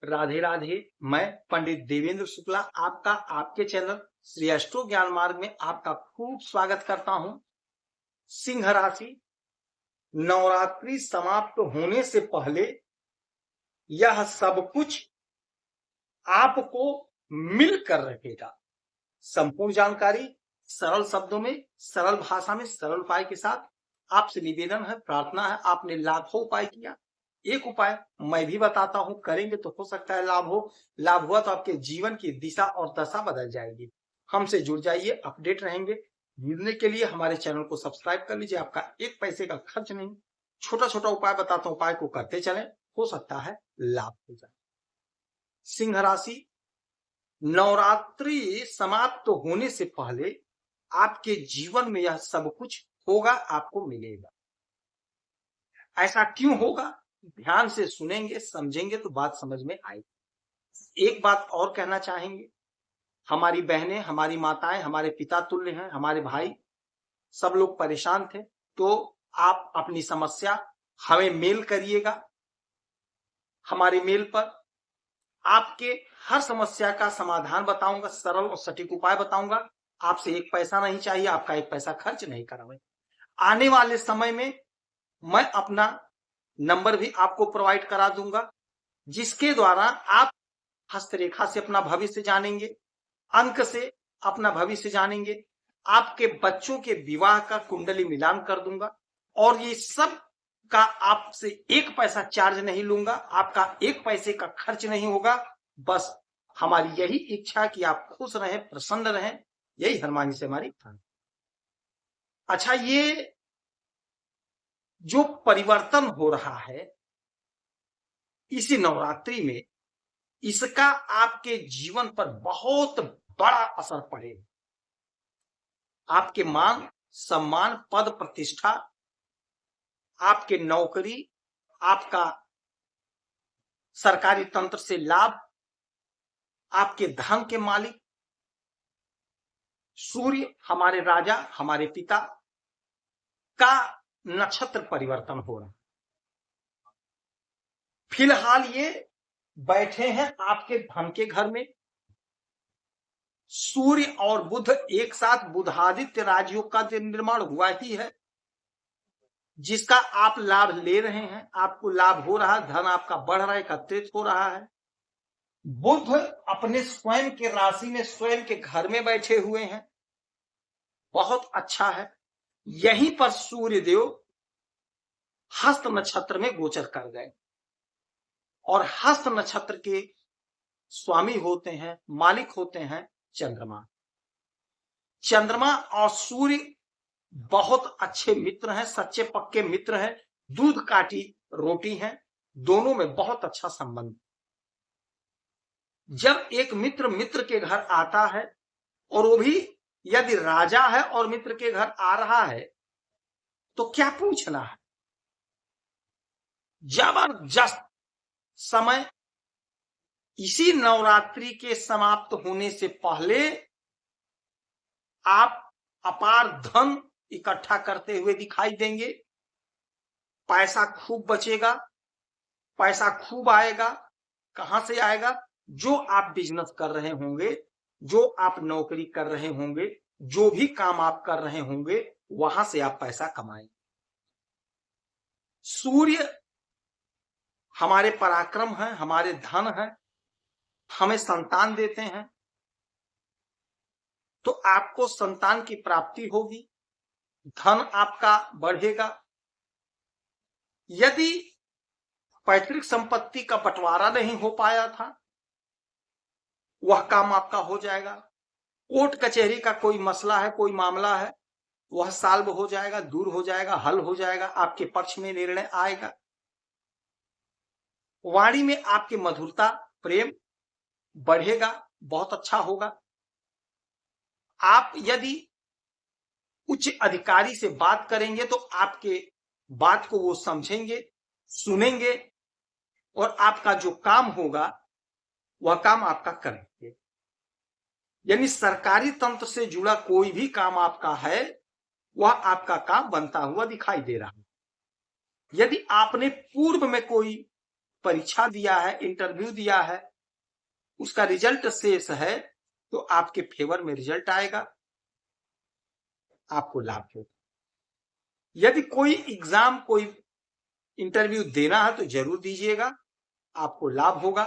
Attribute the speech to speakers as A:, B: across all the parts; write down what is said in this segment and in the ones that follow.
A: राधे राधे। मैं पंडित देवेंद्र शुक्ला आपका आपके चैनल श्री अष्टो ज्ञान मार्ग में आपका खूब स्वागत करता हूं। सिंह राशि, नवरात्रि समाप्त होने से पहले यह सब कुछ आपको मिलकर रहेगा। संपूर्ण जानकारी सरल शब्दों में, सरल भाषा में, सरल उपाय के साथ आपसे निवेदन है, प्रार्थना है। आपने लाखों उपाय किया, एक उपाय मैं भी बताता हूं, करेंगे तो हो सकता है लाभ हो। लाभ हुआ तो आपके जीवन की दिशा और दशा बदल जाएगी। हमसे जुड़ जाइए, अपडेट रहेंगे। जुड़ने के लिए हमारे चैनल को सब्सक्राइब कर लीजिए, आपका एक पैसे का खर्च नहीं। छोटा छोटा उपाय बताता हूं, उपाय को करते चलें, हो सकता है लाभ हो जाए। सिंह राशि, नवरात्रि समाप्त होने से पहले आपके जीवन में यह सब कुछ होगा, आपको मिलेगा। ऐसा क्यों होगा? ध्यान से सुनेंगे, समझेंगे तो बात समझ में आएगी। एक बात और कहना चाहेंगे, हमारी बहनें, हमारी माताएं, हमारे पिता तुल्य हैं, हमारे भाई, सब लोग परेशान थे, तो आप अपनी समस्या हमें मेल करिएगा। हमारे मेल पर आपके हर समस्या का समाधान बताऊंगा, सरल और सटीक उपाय बताऊंगा। आपसे एक पैसा नहीं चाहिए, आपका एक पैसा खर्च नहीं कराऊंगा। आने वाले समय में मैं अपना नंबर भी आपको प्रोवाइड करा दूंगा, जिसके द्वारा आप हस्तरेखा से अपना भविष्य जानेंगे, अंक से अपना भविष्य जानेंगे। आपके बच्चों के विवाह का कुंडली मिलान कर दूंगा, और ये सब का आपसे एक पैसा चार्ज नहीं लूंगा, आपका एक पैसे का खर्च नहीं होगा। बस हमारी यही इच्छा कि आप खुश रहें, प्रसन्न रहें, यही हनुमान जी से हमारी प्रार्थना। अच्छा, ये जो परिवर्तन हो रहा है इसी नवरात्रि में, इसका आपके जीवन पर बहुत बड़ा असर पड़ेगा। आपके मान सम्मान, पद प्रतिष्ठा, आपके नौकरी, आपका सरकारी तंत्र से लाभ, आपके धन के मालिक सूर्य, हमारे राजा, हमारे पिता का नक्षत्र परिवर्तन हो रहा। फिलहाल ये बैठे हैं आपके धन के घर में। सूर्य और बुध एक साथ, बुधादित्य राजयोग का निर्माण हुआ ही है, जिसका आप लाभ ले रहे हैं। आपको लाभ हो रहा है, धन आपका बढ़ रहा है, एकत्रित हो रहा है। बुध अपने स्वयं के राशि में, स्वयं के घर में बैठे हुए हैं, बहुत अच्छा है। यहीं पर सूर्य देव हस्त नक्षत्र में गोचर कर गए, और हस्त नक्षत्र के स्वामी होते हैं, मालिक होते हैं चंद्रमा। चंद्रमा और सूर्य बहुत अच्छे मित्र हैं, सच्चे पक्के मित्र हैं, दूध काटी रोटी हैं, दोनों में बहुत अच्छा संबंध। जब एक मित्र मित्र के घर आता है, और वो भी यदि राजा है और मित्र के घर आ रहा है, तो क्या पूछना है। जबरदस्त समय इसी नवरात्रि के समाप्त होने से पहले आप अपार धन इकट्ठा करते हुए दिखाई देंगे। पैसा खूब बचेगा, पैसा खूब आएगा। कहां से आएगा? जो आप बिजनेस कर रहे होंगे, जो आप नौकरी कर रहे होंगे, जो भी काम आप कर रहे होंगे, वहां से आप पैसा कमाएंगे। सूर्य हमारे पराक्रम है, हमारे धन है, हमें संतान देते हैं, तो आपको संतान की प्राप्ति होगी, धन आपका बढ़ेगा। यदि पैतृक संपत्ति का बंटवारा नहीं हो पाया था, वह काम आपका हो जाएगा। कोर्ट कचहरी का कोई मसला है, कोई मामला है, वह सॉल्व हो जाएगा, दूर हो जाएगा, हल हो जाएगा, आपके पक्ष में निर्णय आएगा। वाणी में आपकी मधुरता, प्रेम बढ़ेगा, बहुत अच्छा होगा। आप यदि उच्च अधिकारी से बात करेंगे तो आपके बात को वो समझेंगे, सुनेंगे, और आपका जो काम होगा वह काम आपका करेंगे। यानी सरकारी तंत्र से जुड़ा कोई भी काम आपका है, वह आपका काम बनता हुआ दिखाई दे रहा है। यदि आपने पूर्व में कोई परीक्षा दिया है, इंटरव्यू दिया है, उसका रिजल्ट शेष है, तो आपके फेवर में रिजल्ट आएगा, आपको लाभ होगा। यदि कोई एग्जाम, कोई इंटरव्यू देना है तो जरूर दीजिएगा, आपको लाभ होगा,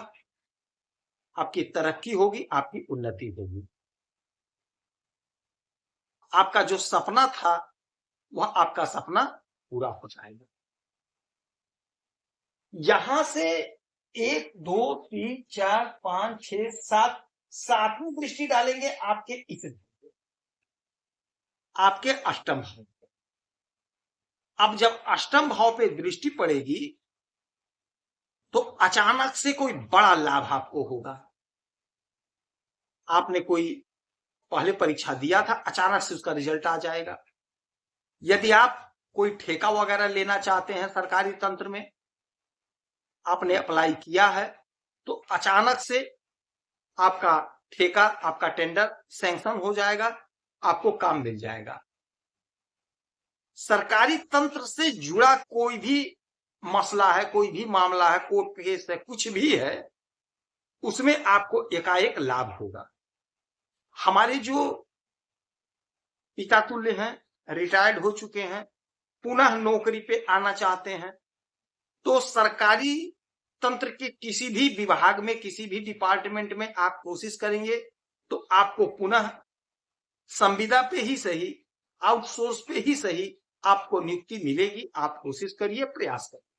A: आपकी तरक्की होगी, आपकी उन्नति होगी। आपका जो सपना था वह आपका सपना पूरा हो जाएगा। यहां से 1 2 3 4 5 6 7 सातवीं दृष्टि डालेंगे आपके इस आपके अष्टम भाव। अब जब अष्टम भाव पे दृष्टि पड़ेगी तो अचानक से कोई बड़ा लाभ आपको होगा। आपने कोई पहले परीक्षा दिया था, अचानक से उसका रिजल्ट आ जाएगा। यदि आप कोई ठेका वगैरह लेना चाहते हैं सरकारी तंत्र में, आपने अप्लाई किया है, तो अचानक से आपका ठेका, आपका टेंडर सैंक्शन हो जाएगा, आपको काम मिल जाएगा। सरकारी तंत्र से जुड़ा कोई भी मसला है, कोई भी मामला है, कोर्ट केस है, कुछ भी है, उसमें आपको एकाएक लाभ होगा। हमारे जो पिता तुल्य हैं, रिटायर्ड हो चुके हैं, पुनः नौकरी पे आना चाहते हैं, तो सरकारी तंत्र के किसी भी विभाग में, किसी भी डिपार्टमेंट में आप कोशिश करेंगे तो आपको पुनः संविदा पे ही सही, आउटसोर्स पे ही सही, आपको नियुक्ति मिलेगी। आप कोशिश करिए, प्रयास करिए।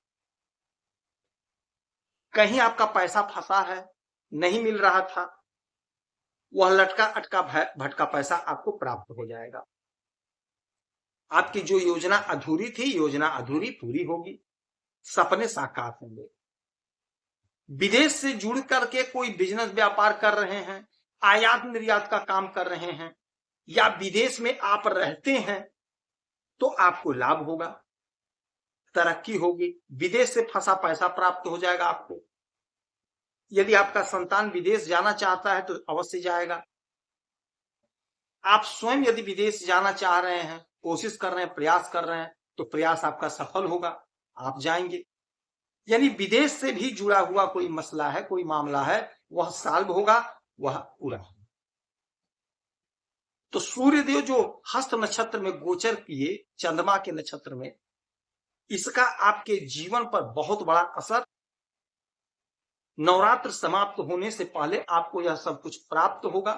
A: कहीं आपका पैसा फंसा है, नहीं मिल रहा था, वह लटका अटका भटका पैसा आपको प्राप्त हो जाएगा। आपकी जो योजना अधूरी थी, योजना अधूरी पूरी होगी, सपने साकार होंगे। विदेश से जुड़ करके कोई बिजनेस व्यापार कर रहे हैं, आयात निर्यात का काम कर रहे हैं, या विदेश में आप रहते हैं, तो आपको लाभ होगा, तरक्की होगी, विदेश से फंसा पैसा प्राप्त हो जाएगा आपको। यदि आपका संतान विदेश जाना चाहता है तो अवश्य जाएगा। आप स्वयं यदि विदेश जाना चाह रहे हैं, कोशिश कर रहे हैं, प्रयास कर रहे हैं, तो प्रयास आपका सफल होगा, आप जाएंगे। यानी विदेश से भी जुड़ा हुआ कोई मसला है, कोई मामला है, वह सॉल्व होगा, वह पूरा होगा। तो सूर्यदेव जो हस्त नक्षत्र में गोचर किए, चंद्रमा के नक्षत्र में, इसका आपके जीवन पर बहुत बड़ा असर, नवरात्र समाप्त होने से पहले आपको यह सब कुछ प्राप्त होगा।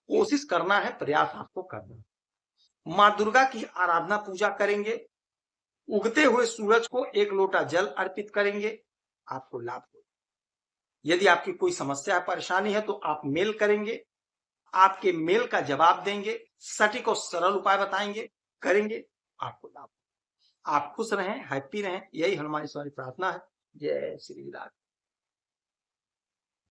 A: कोशिश करना है, प्रयास आपको करना है। मां दुर्गा की आराधना पूजा करेंगे, उगते हुए सूरज को 1 लोटा जल अर्पित करेंगे, आपको लाभ होगा। यदि आपकी कोई समस्या परेशानी है तो आप मेल करेंगे, आपके मेल का जवाब देंगे, सटीक और सरल उपाय बताएंगे, करेंगे, आपको लाभ। आप खुश रहें, हैप्पी रहें, यही हनुमान ईश्वरी प्रार्थना है। जय श्री राम।